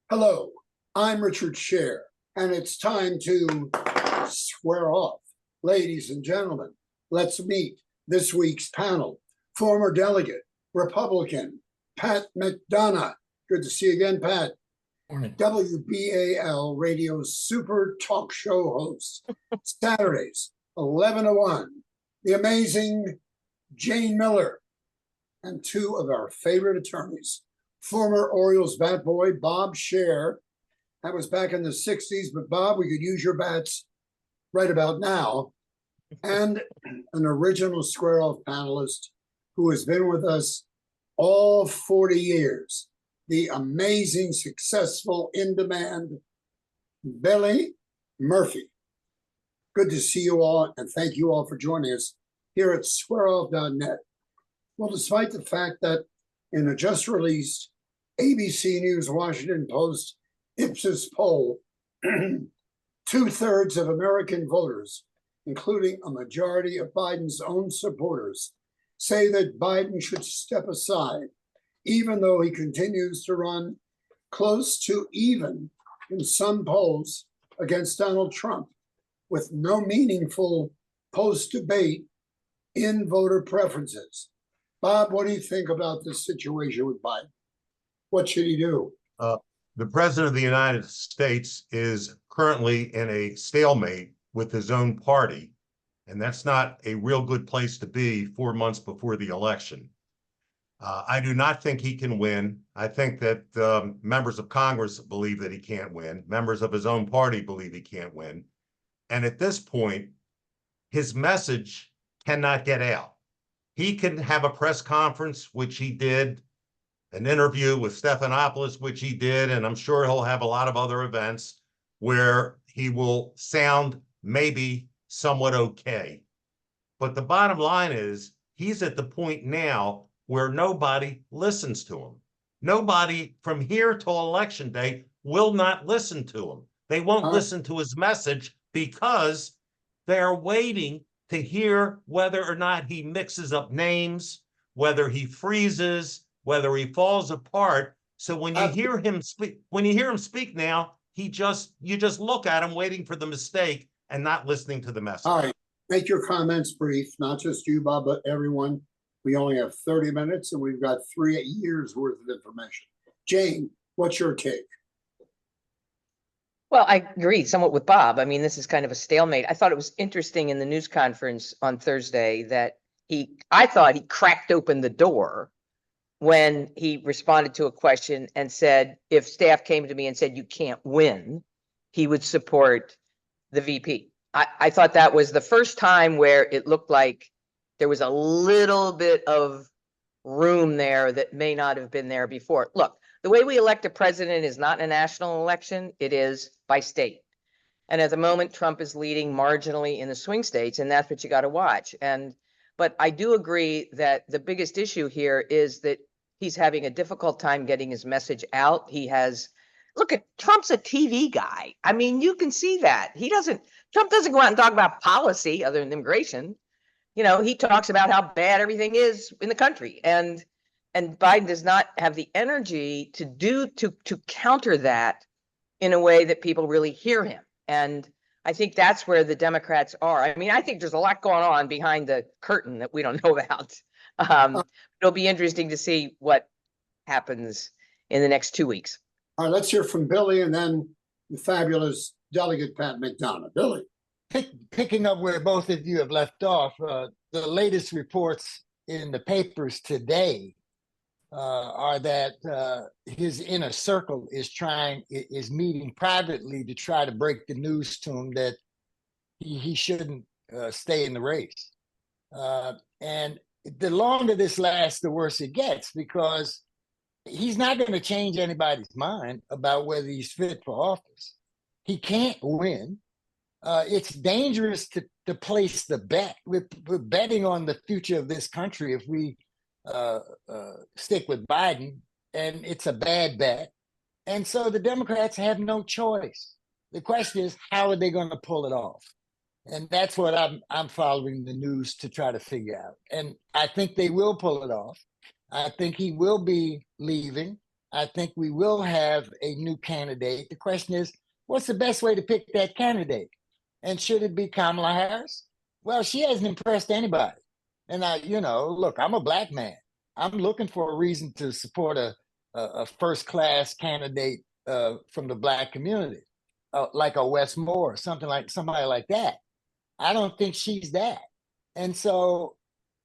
Hello, I'm Richard Sher, and it's time to square off. Ladies and gentlemen, let's meet this week's panel. Former delegate, Republican, Pat McDonough. Good to see you again, Pat. Morning. WBAL radio's super talk show host. Saturdays, 11 to 1. The amazing Jayne Miller, and two of our favorite attorneys. Former Orioles bat boy, Bob Sher. That was back in the 60s, but Bob, we could use your bats right about now. And an original Square Off panelist who has been with us all 40 years. The amazing, successful, in-demand Billy Murphy. Good to see you all, and thank you all for joining us here at squareoff.net. Well, despite the fact that in a just released ABC News Washington Post Ipsos poll, 2/3 of American voters, including a majority of Biden's own supporters, say that Biden should step aside, even though he continues to run close to even in some polls against Donald Trump, with no meaningful post-debate in voter preferences. Bob, what do you think about this situation with Biden? What should he do? The president of the United States is currently in a stalemate with his own party, and that's not a real good place to be 4 months before the election. I do not think he can win. I think that members of Congress believe that he can't win. Members of his own party believe he can't win. And at this point, his message cannot get out. He can have a press conference, which he did, an interview with Stephanopoulos, which he did, and I'm sure he'll have a lot of other events where he will sound maybe somewhat okay. But the bottom line is he's at the point now where nobody listens to him. Nobody from here till election day will not listen to him. They won't listen to his message because they're waiting to hear whether or not he mixes up names, whether he freezes, whether he falls apart. So when you hear him speak now, you just look at him waiting for the mistake and not listening to the message. All right, make your comments brief, not just you, Bob, but everyone. We only have 30 minutes and we've got 3 years worth of information. Jayne, what's your take? Well, I agree somewhat with Bob. I mean, this is kind of a stalemate. I thought it was interesting in the news conference on Thursday that I thought he cracked open the door when he responded to a question and said, if staff came to me and said, you can't win, he would support the VP. I thought that was the first time where it looked like there was a little bit of room there that may not have been there before. Look, the way we elect a president is not a national election, it is by state. And at the moment, Trump is leading marginally in the swing states, and that's what you got to watch. But I do agree that the biggest issue here is that he's having a difficult time getting his message out. Look at Trump's a TV guy. I mean, you can see that. Trump doesn't go out and talk about policy other than immigration. You know, he talks about how bad everything is in the country. And Biden does not have the energy to counter that in a way that people really hear him. And I think that's where the Democrats are. I mean, I think there's a lot going on behind the curtain that we don't know about. It'll be interesting to see what happens in the next 2 weeks. All right, let's hear from Billy and then the fabulous delegate Pat McDonough. Billy. Picking up where both of you have left off, the latest reports in the papers today are that his inner circle is meeting privately to try to break the news to him that he shouldn't stay in the race. And the longer this lasts, the worse it gets, because he's not going to change anybody's mind about whether he's fit for office. He can't win. It's dangerous to place the bet. We're betting on the future of this country if we stick with Biden, and it's a bad bet. And so the Democrats have no choice. The question is, how are they going to pull it off? And that's what I'm following the news to try to figure out. And I think they will pull it off. I think he will be leaving. I think we will have a new candidate. The question is, what's the best way to pick that candidate? And should it be Kamala Harris? Well, she hasn't impressed anybody. And look, I'm a black man. I'm looking for a reason to support a first-class candidate from the black community, like a Wes Moore, somebody like that. I don't think she's that. And so,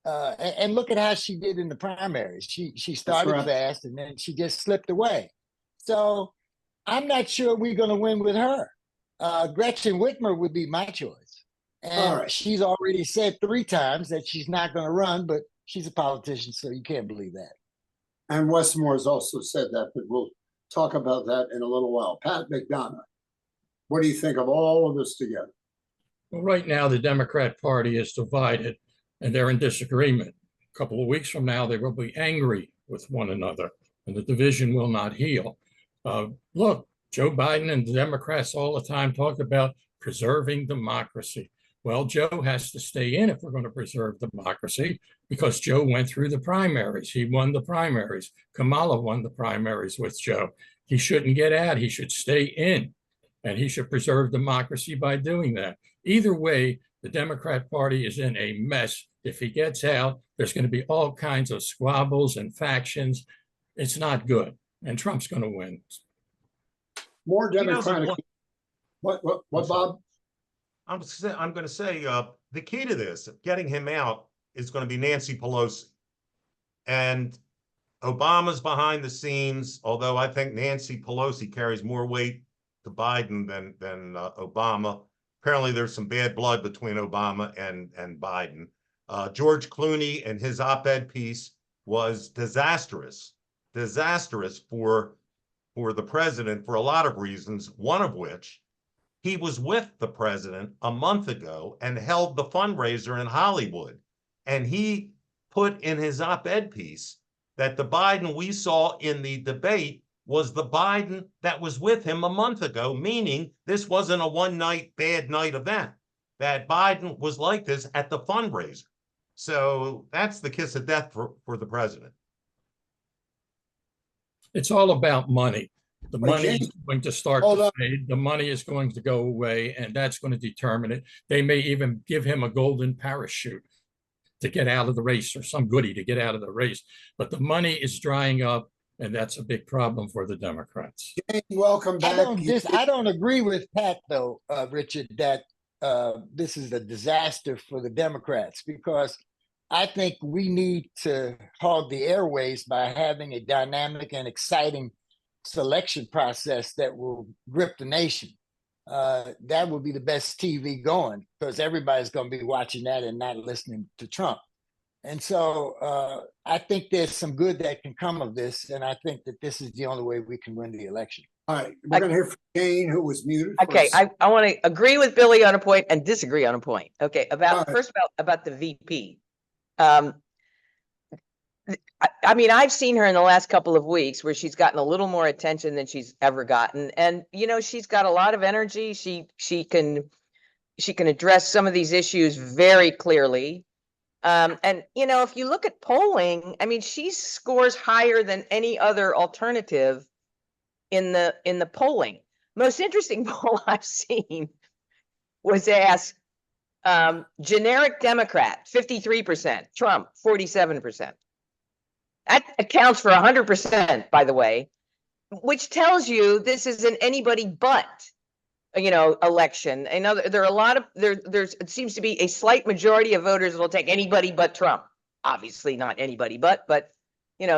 and look at how she did in the primaries. She started right. fast and then she just slipped away. So I'm not sure we're going to win with her. Gretchen Whitmer would be my choice. And right. she's already said 3 times that she's not going to run, but she's a politician, so you can't believe that. And Westmore has also said that, but we'll talk about that in a little while. Pat McDonough, what do you think of all of this together? Well, right now, the Democrat Party is divided and they're in disagreement. A couple of weeks from now, they will be angry with one another and the division will not heal. Look, Joe Biden and the Democrats all the time talk about preserving democracy. Well, Joe has to stay in if we're going to preserve democracy because Joe went through the primaries. He won the primaries. Kamala won the primaries with Joe. He shouldn't get out. He should stay in, and he should preserve democracy by doing that. Either way, the Democrat Party is in a mess. If he gets out, there's going to be all kinds of squabbles and factions. It's not good, and Trump's going to win. More Democratic. What, Bob? I'm going to say the key to this, getting him out, is going to be Nancy Pelosi. And Obama's behind the scenes, although I think Nancy Pelosi carries more weight to Biden than Obama. Apparently, there's some bad blood between Obama and Biden. George Clooney and his op-ed piece was disastrous for the president for a lot of reasons, one of which he was with the president a month ago and held the fundraiser in Hollywood. And he put in his op-ed piece that the Biden we saw in the debate was the Biden that was with him a month ago, meaning this wasn't a one-night, bad night event, that Biden was like this at the fundraiser. So that's the kiss of death for the president. It's all about money. The money is going to start to fade. The money is going to go away, and that's going to determine it. They may even give him a golden parachute to get out of the race or some goodie to get out of the race. But the money is drying up, and that's a big problem for the Democrats. Jayne, welcome back. I don't agree with Pat, though, Richard, that this is a disaster for the Democrats, because I think we need to hog the airways by having a dynamic and exciting selection process that will grip the nation. That will be the best TV going, because everybody's going to be watching that and not listening to Trump. And so I think there's some good that can come of this, and I think that this is the only way we can win the election. All right, we're going to hear from Jayne, who was muted. Okay, I want to agree with Billy on a point and disagree on a point. Okay, first about the VP. I mean, I've seen her in the last couple of weeks where she's gotten a little more attention than she's ever gotten. And, she's got a lot of energy. She can address some of these issues very clearly. And, if you look at polling, I mean, she scores higher than any other alternative in the polling. Most interesting poll I've seen was asked, generic Democrat, 53%, Trump, 47%. That accounts for 100%, by the way, which tells you this is an anybody but, election. I know there are a lot of there's it seems to be a slight majority of voters will take anybody but Trump. Obviously not anybody but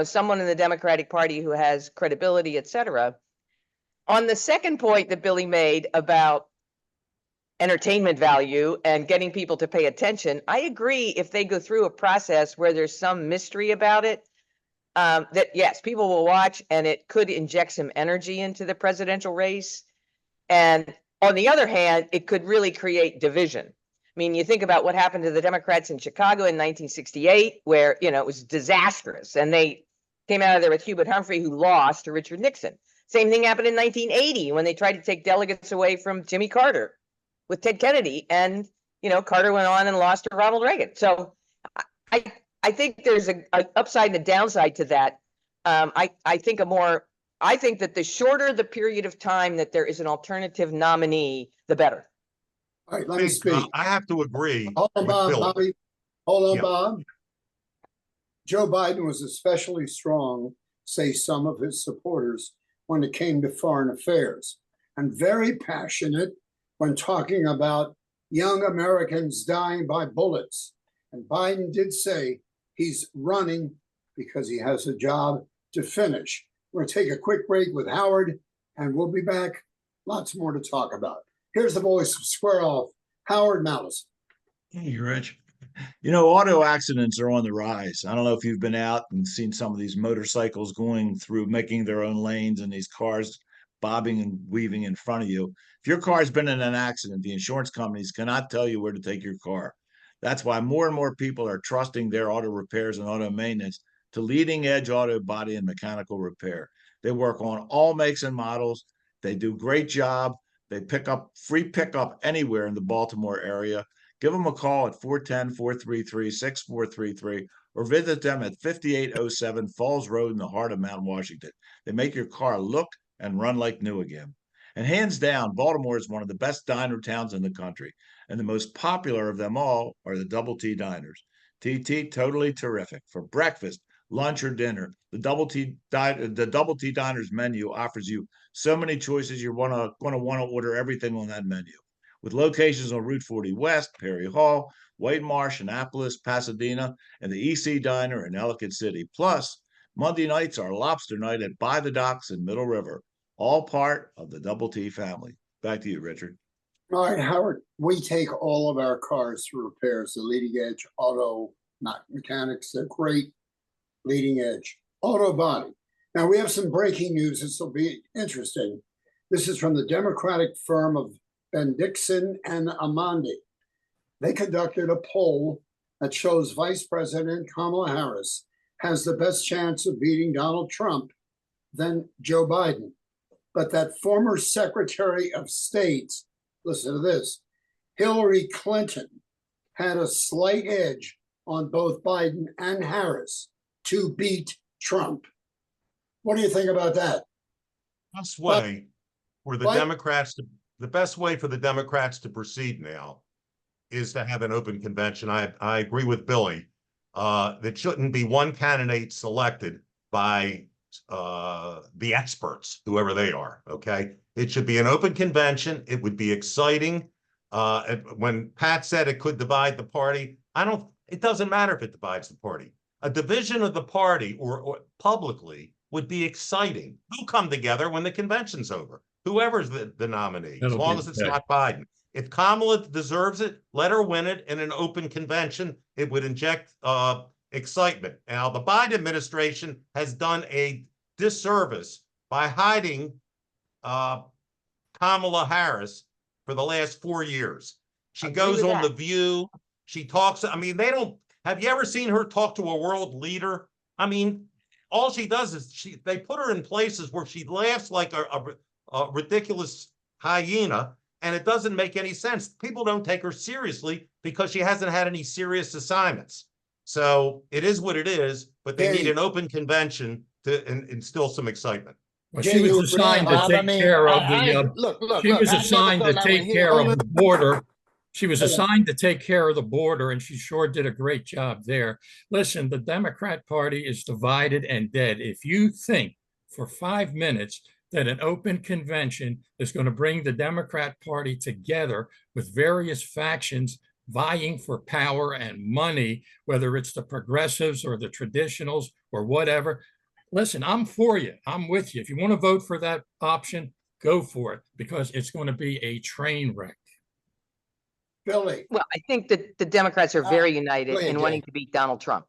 someone in the Democratic Party who has credibility, etc. On the second point that Billy made about entertainment value and getting people to pay attention, I agree if they go through a process where there's some mystery about it. That yes, people will watch, and it could inject some energy into the presidential race. And on the other hand, it could really create division. I mean, you think about what happened to the Democrats in Chicago in 1968, where, it was disastrous. And they came out of there with Hubert Humphrey, who lost to Richard Nixon. Same thing happened in 1980 when they tried to take delegates away from Jimmy Carter with Ted Kennedy. And, Carter went on and lost to Ronald Reagan. So I think there's an upside and a downside to that. I think a more I think that the shorter the period of time that there is an alternative nominee, the better. All right, let me speak. I have to agree Hold on, with Bob, Billy. Bobby. Hold on, Yeah. Bob. Joe Biden was especially strong, say some of his supporters, when it came to foreign affairs, and very passionate when talking about young Americans dying by bullets. And Biden did say he's running because he has a job to finish. We're going to take a quick break with Howard, and we'll be back. Lots more to talk about. Here's the voice of Square Off, Howard Malice. Hey, Rich. You know, auto accidents are on the rise. I don't know if you've been out and seen some of these motorcycles going through, making their own lanes, and these cars bobbing and weaving in front of you. If your car's been in an accident, the insurance companies cannot tell you where to take your car. That's why more and more people are trusting their auto repairs and auto maintenance to leading edge auto body and mechanical repair. They work on all makes and models. They do a great job. They pick up free pickup anywhere in the Baltimore area. Give them a call at 410-433-6433 or visit them at 5807 Falls Road in the heart of Mount Washington. They make your car look and run like new again. And hands down, Baltimore is one of the best diner towns in the country. And the most popular of them all are the Double T diners. TT, totally terrific. For breakfast, lunch, or dinner, the Double T diners menu offers you so many choices you're going to want to order everything on that menu. With locations on Route 40 West, Perry Hall, White Marsh, Annapolis, Pasadena, and the EC Diner in Ellicott City. Plus, Monday nights are lobster night at By the Docks in Middle River, all part of the Double T family. Back to you, Richard. All right, Howard, we take all of our cars through repairs, the leading edge auto, not mechanics. They're great leading edge auto body. Now we have some breaking news. This will be interesting. This is from the Democratic firm of Ben Dixon and Amandi. They conducted a poll that shows Vice President Kamala Harris has the best chance of beating Donald Trump than Joe Biden. But that former Secretary of State, listen to this, Hillary Clinton had a slight edge on both Biden and Harris to beat Trump. What do you think about that? Best way for the What? Democrats to, the best way for the Democrats to proceed now is to have an open convention. I agree with Billy. That shouldn't be one candidate selected by the experts, whoever they are. Okay, it should be an open convention. It would be exciting. When Pat said it could divide the party, it doesn't matter if it divides the party. A division of the party or publicly would be exciting. They'll come together when the convention's over. Whoever's the nominee, as long as it's not Biden. If Kamala deserves it, let her win it in an open convention. It would inject excitement. Now, the Biden administration has done a disservice by hiding Kamala Harris for the last 4 years. She goes on The View. She talks. I mean, have you ever seen her talk to a world leader? I mean, all she does is they put her in places where she laughs like a ridiculous hyena, and it doesn't make any sense. People don't take her seriously because she hasn't had any serious assignments. So it is what it is, but they need an open convention to instill some excitement. Well, she was assigned to take care of the, she was assigned to take care of the border. She was assigned to take care of the border, and she sure did a great job there. Listen, the Democrat Party is divided and dead. If you think for 5 minutes that an open convention is going to bring the Democrat Party together with various factions vying for power and money, whether it's the progressives or the traditionals or whatever, listen, I'm for you. I'm with you. If you want to vote for that option, go for it, because it's going to be a train wreck. Billy. Well, I think that the Democrats are very united in wanting to beat Donald Trump.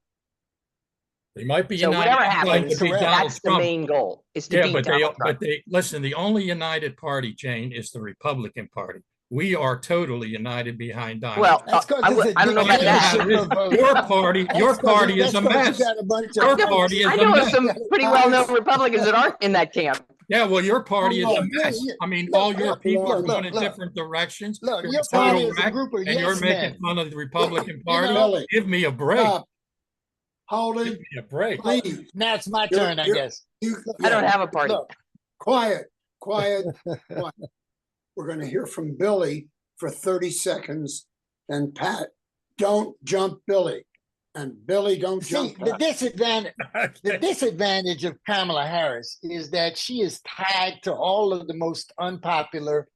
They might be So united. whatever happens, to beat Donald that's the Trump. main goal, is to Yeah, beat but Donald Trump. listen, the only united party, Jayne, is the Republican Party. We are totally united behind Donald. Well, That's I don't know about that. Your party is a mess. Your party is I a know of mess. some pretty well-known Republicans that aren't in that camp. Yeah, well, your party is a mess. I mean, all your people are going in look. different directions. Look, You're your a total party is a wreck, group of and you're yes making men. fun of the Republican You Party. know, Give me a break. Holden, Give me a break. please. Now it's my You're- turn, I you're- guess. I don't have a party. Look, Quiet, quiet, quiet. We're gonna hear from Billy for 30 seconds. And Pat, don't jump Billy. And Billy, don't see, jump the Pat. disadvantage of Kamala Harris is that she is tied to all of the most unpopular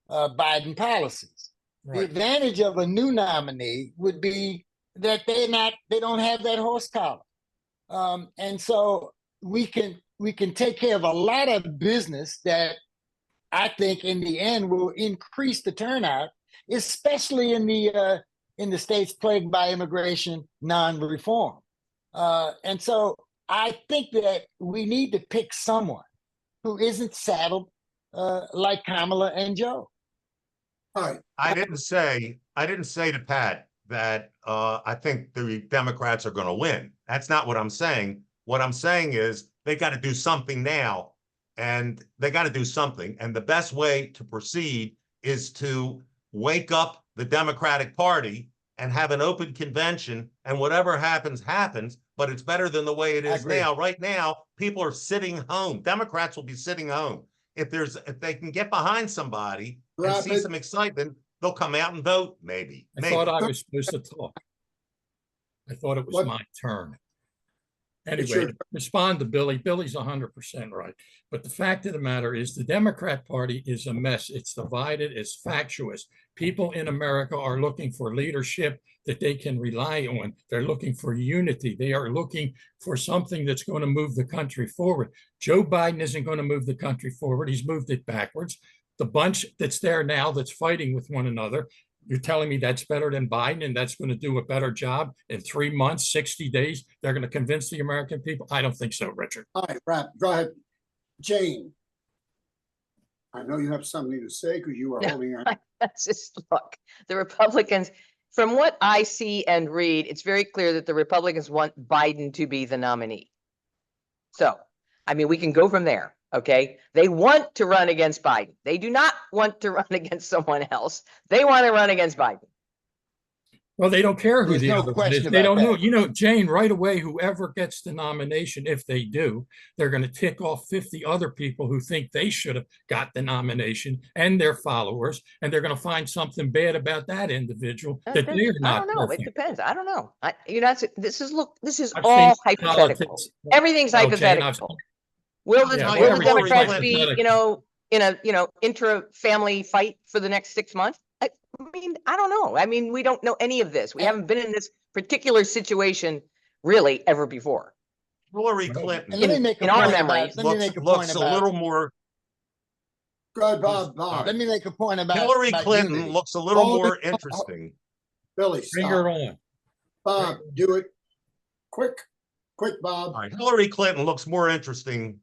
Biden policies. The Right. advantage of a new nominee would be that they don't have that horse collar, and so we can take care of a lot of business that I think in the end will increase the turnout, especially in the states plagued by immigration non-reform. And so I think that we need to pick someone who isn't saddled like Kamala and Joe. All right, I didn't say to Pat that I think the Democrats are going to win. That's not what I'm saying. What I'm saying is they got to do something now, and they got to do something. And the best way to proceed is to wake up the Democratic Party and have an open convention, and whatever happens, happens. But it's better than the way it I is agree. now. Right now, people are sitting home. Democrats will be sitting home. If they can get behind somebody and see Rapid. some excitement, they'll come out and vote. Maybe. I thought I was supposed to talk. I thought it was What? my turn. It's Anyway, your- to respond to Billy. Billy's 100% right. But the fact of the matter is the Democrat Party is a mess. It's divided, it's factious. People in America are looking for leadership that they can rely on. They're looking for unity. They are looking for something that's going to move the country forward. Joe Biden isn't going to move the country forward. He's moved it backwards. The bunch that's there now that's fighting with one another, you're telling me that's better than Biden and that's going to do a better job in 3 months, 60 days? They're going to convince the American people? I don't think so, Richard. all right, go ahead. Jayne. I know you have something to say because you are Yeah. holding your. That's just, look, the Republicans, from what I see and read, it's very clear that the Republicans want Biden to be the nominee. So, I mean, we can go from there, okay? They want to run against Biden. They do not want to run against someone else. They want to run against Biden. Well, they don't care who There's the no other one question is. They about don't know. that. You know, Jayne, right away, whoever gets the nomination, if they do, they're going to tick off 50 other people who think they should have got the nomination and their followers, and they're going to find something bad about that individual that they're I not don't know. It perfect. depends. I don't know. This is I've all seen hypothetical. politics. Everything's Oh, Jayne, I've hypothetical. Will the, Yeah, will the everything's Democrats be, hypothetical. in a intra-family fight for the next 6 months? I mean, I don't know. I mean, we don't know any of this. We haven't been in this particular situation really ever before. Hillary Well, Clinton And let me make a in our point memories, about. Let me looks, make a looks point a about. little more. Go ahead, Bob. Let me make a point about. Hillary about Clinton unity. looks a little Hold more it. interesting. Billy, bring her stop. on. Bob, do it. Quick, Bob. All right, Hillary Clinton looks more interesting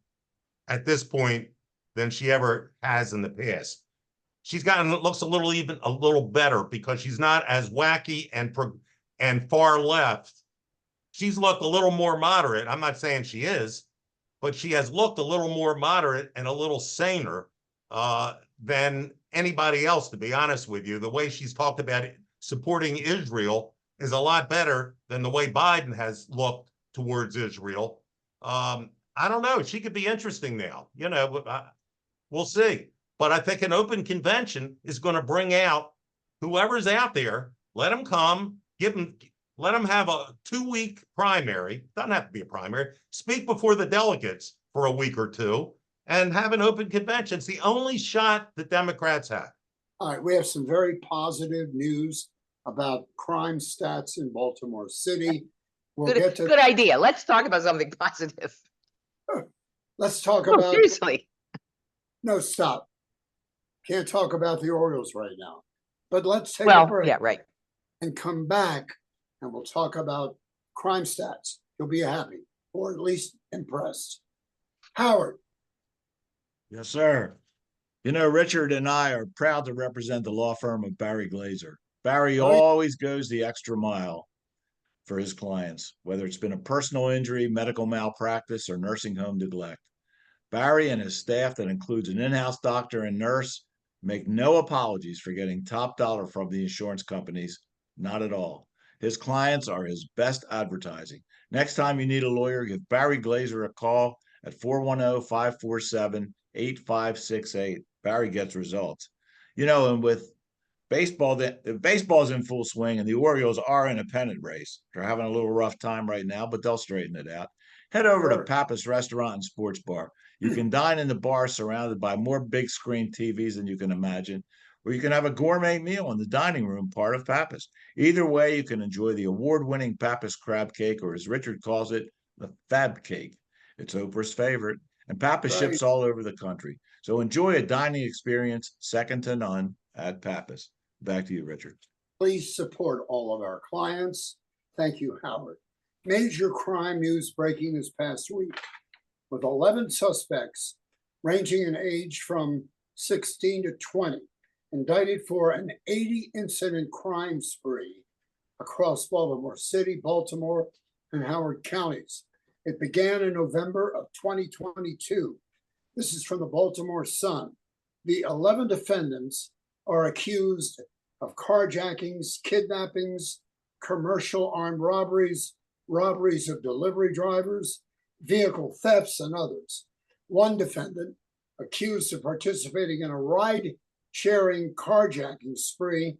at this point than she ever has in the past. Looks a little better because she's not as wacky and far left. She's looked a little more moderate. I'm not saying she is, but she has looked a little more moderate and a little saner than anybody else, to be honest with you. The way she's talked about supporting Israel is a lot better than the way Biden has looked towards Israel. I don't know. She could be interesting now. You know, we'll see. But I think an open convention is going to bring out whoever's out there. Let them come, let them have a 2-week primary. Doesn't have to be a primary. Speak before the delegates for a week or two and have an open convention. It's the only shot the Democrats have. All right, we have some very positive news about crime stats in Baltimore City. We'll get to. Good idea. Let's talk about something positive. Let's talk No, about. seriously. No, stop. Can't talk about the Orioles right now. But let's take a Well, break yeah, right. and come back and we'll talk about crime stats. You'll be happy or at least impressed. Howard. Yes, sir. You know, Richard and I are proud to represent the law firm of Barry Glazer. Barry Oh, yeah. always goes the extra mile for his clients, whether it's been a personal injury, medical malpractice, or nursing home neglect. Barry and his staff, that includes an in-house doctor and nurse, make no apologies for getting top dollar from the insurance companies. Not at all. His clients are his best advertising. Next time you need a lawyer, give Barry Glazer a call at 410-547-8568. Barry gets results. You know, and with baseball, the baseball's in full swing, and the Orioles are in a pennant race. They're having a little rough time right now, but they'll straighten it out. Head over to Pappas Restaurant and Sports Bar. You can dine in the bar surrounded by more big screen TVs than you can imagine, or you can have a gourmet meal in the dining room part of Pappas. Either way, you can enjoy the award-winning Pappas crab cake, or as Richard calls it, the Fab Cake. It's Oprah's favorite, and Pappas ships all over the country. So enjoy a dining experience second to none at Pappas. Back to you, Richard. Please support all of our clients. Thank you, Howard. Major crime news breaking this past week, with 11 suspects ranging in age from 16 to 20, indicted for an 80-incident crime spree across Baltimore City, Baltimore, and Howard counties. It began in November of 2022. This is from the Baltimore Sun. The 11 defendants are accused of carjackings, kidnappings, commercial armed robberies, robberies of delivery drivers, vehicle thefts, and others. One defendant, accused of participating in a ride-sharing carjacking spree,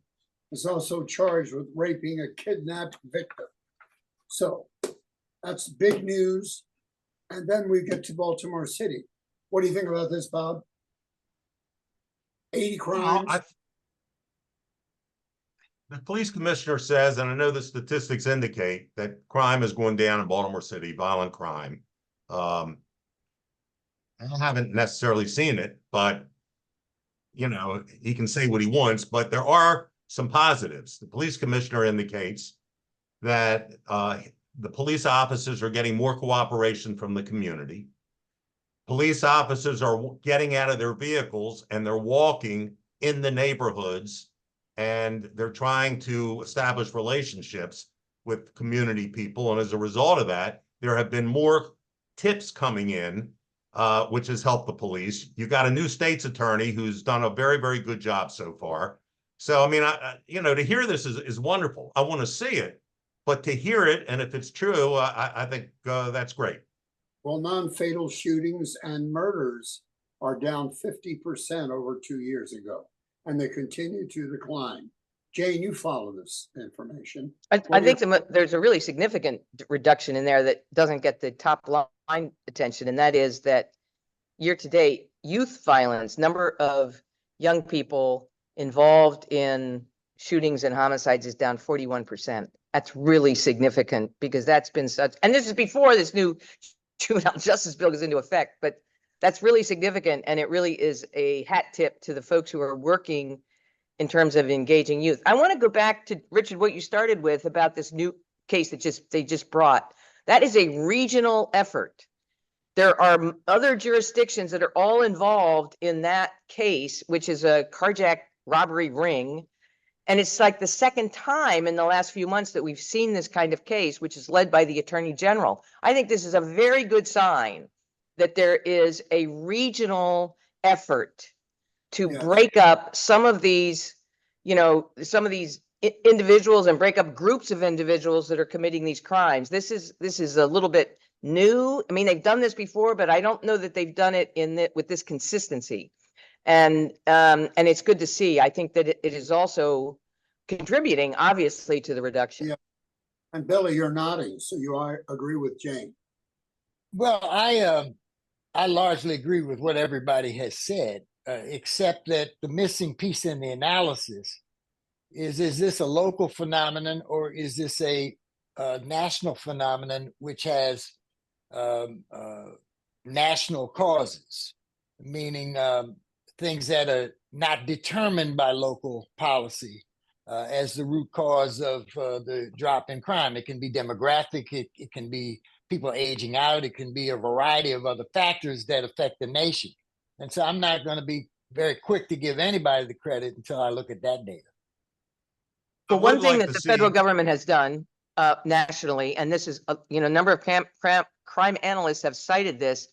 is also charged with raping a kidnapped victim. So that's big news. And then we get to Baltimore City. What do you think about this, Bob? 80 crimes. The police commissioner says, and I know the statistics indicate that crime is going down in Baltimore City, violent crime. I haven't necessarily seen it, but you know, he can say what he wants, but there are some positives. The police commissioner indicates that the police officers are getting more cooperation from the community. Police officers are getting out of their vehicles and they're walking in the neighborhoods, and they're trying to establish relationships with community people. And as a result of that, there have been more tips coming in, which has helped the police. You got a new state's attorney who's done a very, very good job so far. So, I mean, you know, to hear this is wonderful. I want to see it, but to hear it, and if it's true, I think that's great. Well, non-fatal shootings and murders are down 50% over 2 years ago, and they continue to decline. Jayne, you follow this information. I think there's a really significant reduction in there that doesn't get the top line attention, and that is that year to date, youth violence, number of young people involved in shootings and homicides is down 41%. That's really significant because that's been such, and this is before this new juvenile justice bill goes into effect, but that's really significant, and it really is a hat tip to the folks who are working in terms of engaging youth. I want to go back to, Richard, what you started with about this new case that they just brought. That is a regional effort. There are other jurisdictions that are all involved in that case, which is a carjack robbery ring. And it's like the second time in the last few months that we've seen this kind of case, which is led by the Attorney General. I think this is a very good sign that there is a regional effort to break up some of these, you know, some of these individuals and break up groups of individuals that are committing these crimes. This is a little bit new. I mean, they've done this before, but I don't know that they've done it with this consistency. And it's good to see. I think that it is also contributing, obviously, to the reduction. Yeah. And Billy, you're nodding, so you agree with Jayne. Well, I largely agree with what everybody has said, except that the missing piece in the analysis is this a local phenomenon or is this a national phenomenon which has national causes, meaning things that are not determined by local policy as the root cause of the drop in crime. It can be demographic, it can be people aging out, it can be a variety of other factors that affect the nation. And so I'm not going to be very quick to give anybody the credit until I look at that data. Well, one thing that the federal government has done nationally, and this is, you know, a number of crime analysts have cited this,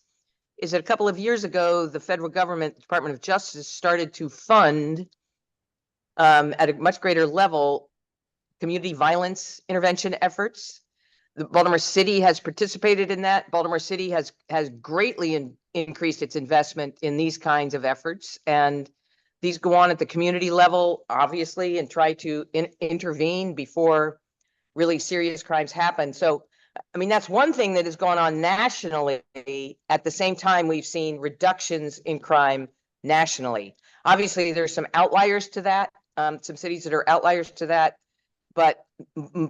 is that a couple of years ago, the federal government, Department of Justice, started to fund at a much greater level community violence intervention efforts. The Baltimore City has participated in that. Baltimore City has greatly increased its investment in these kinds of efforts. And these go on at the community level, obviously, and try to intervene before really serious crimes happen. So, I mean, that's one thing that has gone on nationally. At the same time, we've seen reductions in crime nationally. Obviously, there's some outliers to that, some cities that are outliers to that. But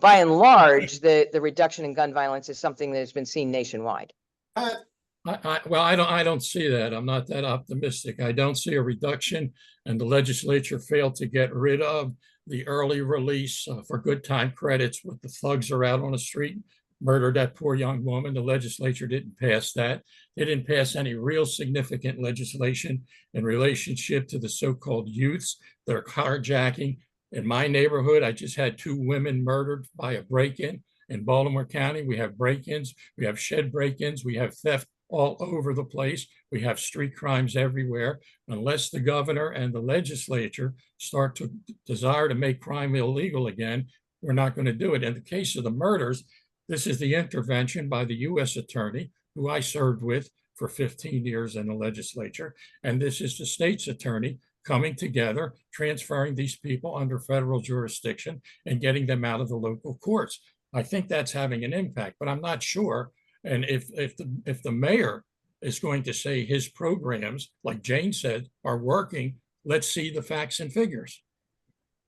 by and large, the reduction in gun violence is something that has been seen nationwide. Well, I don't see that. I'm not that optimistic. I don't see a reduction, and the legislature failed to get rid of the early release for good time credits with the thugs are out on the street, murdered that poor young woman. The legislature didn't pass that. They didn't pass any real significant legislation in relationship to the so-called youths that are carjacking. In my neighborhood, I just had 2 women murdered by a break-in. In Baltimore County, we have break-ins, we have shed break-ins, we have theft all over the place. We have street crimes everywhere. Unless the governor and the legislature start to desire to make crime illegal again, we're not going to do it. In the case of the murders, this is the intervention by the U.S. attorney, who I served with for 15 years in the legislature. And this is the state's attorney coming together, transferring these people under federal jurisdiction and getting them out of the local courts. I think that's having an impact, but I'm not sure. And if the mayor is going to say his programs, like Jayne said, are working, let's see the facts and figures.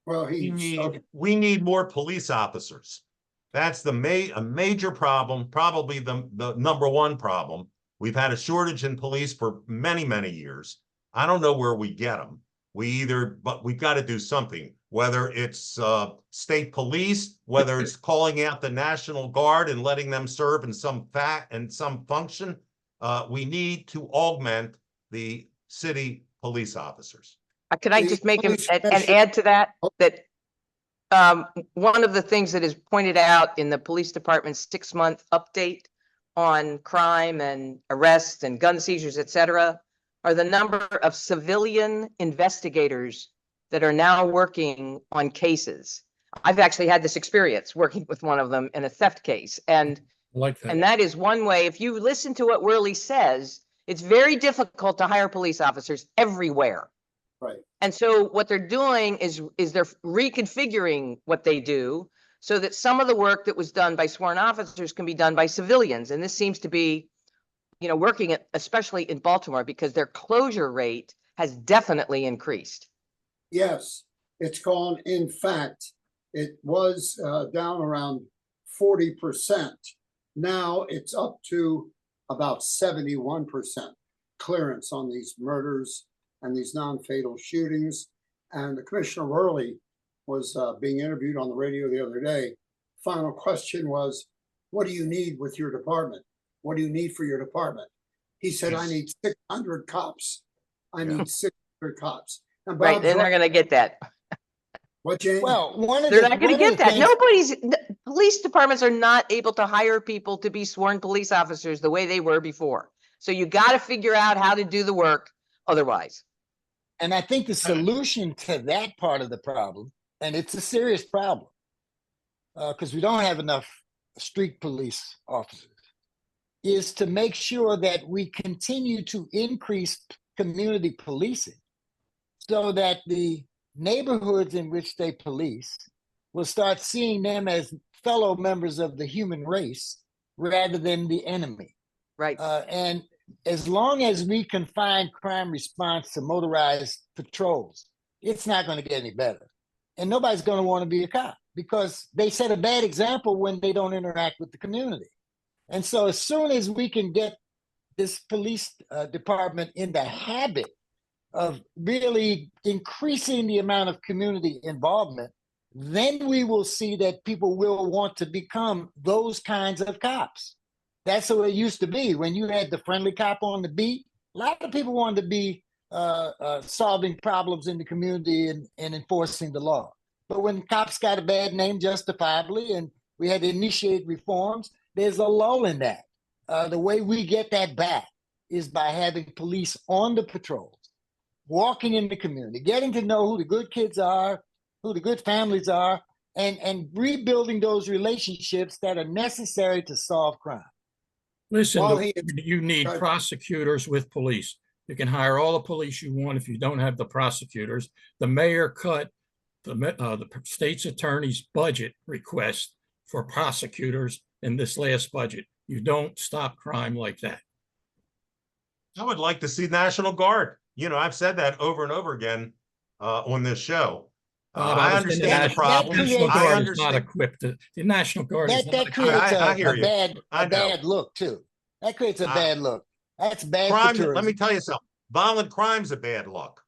Well, we need more police officers. That's a major problem, probably the number one problem. We've had a shortage in police for many, many years. I don't know where we get them. But we've got to do something, whether it's state police, whether it's calling out the National Guard and letting them serve in some function. We need to augment the city police officers. Could I just make and add to that, one of the things that is pointed out in the police department's 6-month update on crime and arrests and gun seizures, et cetera, are the number of civilian investigators that are now working on cases. I've actually had this experience working with one of them in a theft case. And that is one way. If you listen to what Worley says, it's very difficult to hire police officers everywhere. Right. And so what they're doing is they're reconfiguring what they do so that some of the work that was done by sworn officers can be done by civilians. And this seems to be, working especially in Baltimore, because their closure rate has definitely increased. Yes, it's gone. In fact, it was down around 40%. Now it's up to about 71% clearance on these murders and these non-fatal shootings. And the Commissioner Worley was being interviewed on the radio the other day. Final question was, what do you need with your department? What do you need for your department? He said, I need 600 cops. I need 600 cops. And right, they're not going to get that. What, Jayne? Well, they're not going to get that. Police departments are not able to hire people to be sworn police officers the way they were before. So you got to figure out how to do the work otherwise. And I think the solution to that part of the problem, and it's a serious problem, because we don't have enough street police officers, is to make sure that we continue to increase community policing so that the neighborhoods in which they police will start seeing them as fellow members of the human race rather than the enemy. Right. And as long as we confine crime response to motorized patrols, it's not going to get any better. And nobody's going to want to be a cop because they set a bad example when they don't interact with the community. And so as soon as we can get this police department in the habit of really increasing the amount of community involvement, then we will see that people will want to become those kinds of cops. That's the way it used to be. When you had the friendly cop on the beat, a lot of people wanted to be solving problems in the community and enforcing the law. But when cops got a bad name justifiably and we had to initiate reforms, there's a lull in that. The way we get that back is by having police on the patrols, walking in the community, getting to know who the good kids are, who the good families are, and rebuilding those relationships that are necessary to solve crime. Listen, While he is- you need Judge- prosecutors with police. You can hire all the police you want if you don't have the prosecutors. The mayor cut the state's attorney's budget request for prosecutors in this last budget. You don't stop crime like that. I would like to see National Guard. You know, I've said that over and over again on this show. Bob, I was in understand the That problem. creates- National I Guard is not understand. equipped. The National Guard is That not that creates I hear a you. bad I a know. bad look too. That creates a I- bad look. That's bad for Crime, tourism. let me tell you something. Violent crime's a bad look.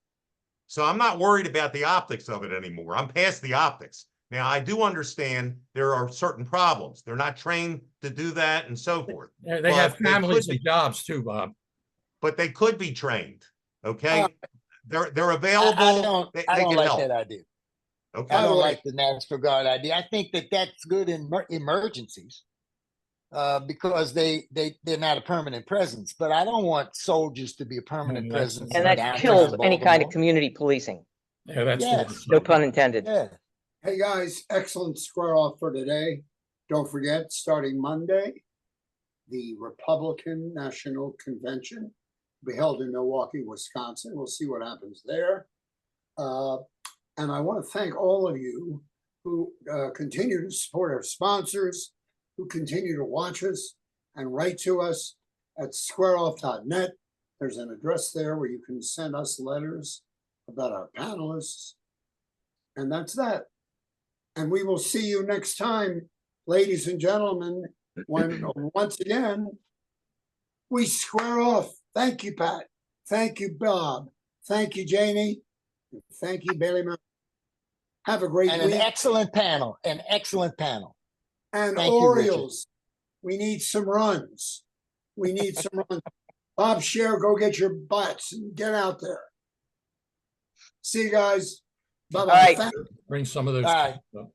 So I'm not worried about the optics of it anymore. I'm past the optics. Now, I do understand there are certain problems. They're not trained to do that and so forth, They have But they families could and jobs too, Bob. but they could be trained. Okay. Uh, They're I available. don't. They I don't can like help. that idea. Okay. I don't way- like the National Guard idea. I think that that's good in emergencies because they're not a permanent presence. But I don't want soldiers to be a permanent that's- presence. And in that downtown kills any kind of Baltimore. community policing. Yeah, that's Yes. No pun intended. Yeah. Hey, guys, excellent square off for today. Don't forget, starting Monday, the Republican National Convention will be held in Milwaukee, Wisconsin. We'll see what happens there. And I want to thank all of you who continue to support our sponsors, who continue to watch us and write to us at squareoff.net. There's an address there where you can send us letters about our panelists. And that's that. And we will see you next time, ladies and gentlemen, when once again, we square off. Thank you, Pat. Thank you, Bob. Thank you, Jayne. Thank you, Bailey. Have a great And an week. excellent panel. An excellent panel. And Thank you, Richard. Orioles, we need some runs. We need some runs. Bob Sher, go get your butts and get out there. See you guys. Bye-bye. right. Thank- Bring some of those. All right. up.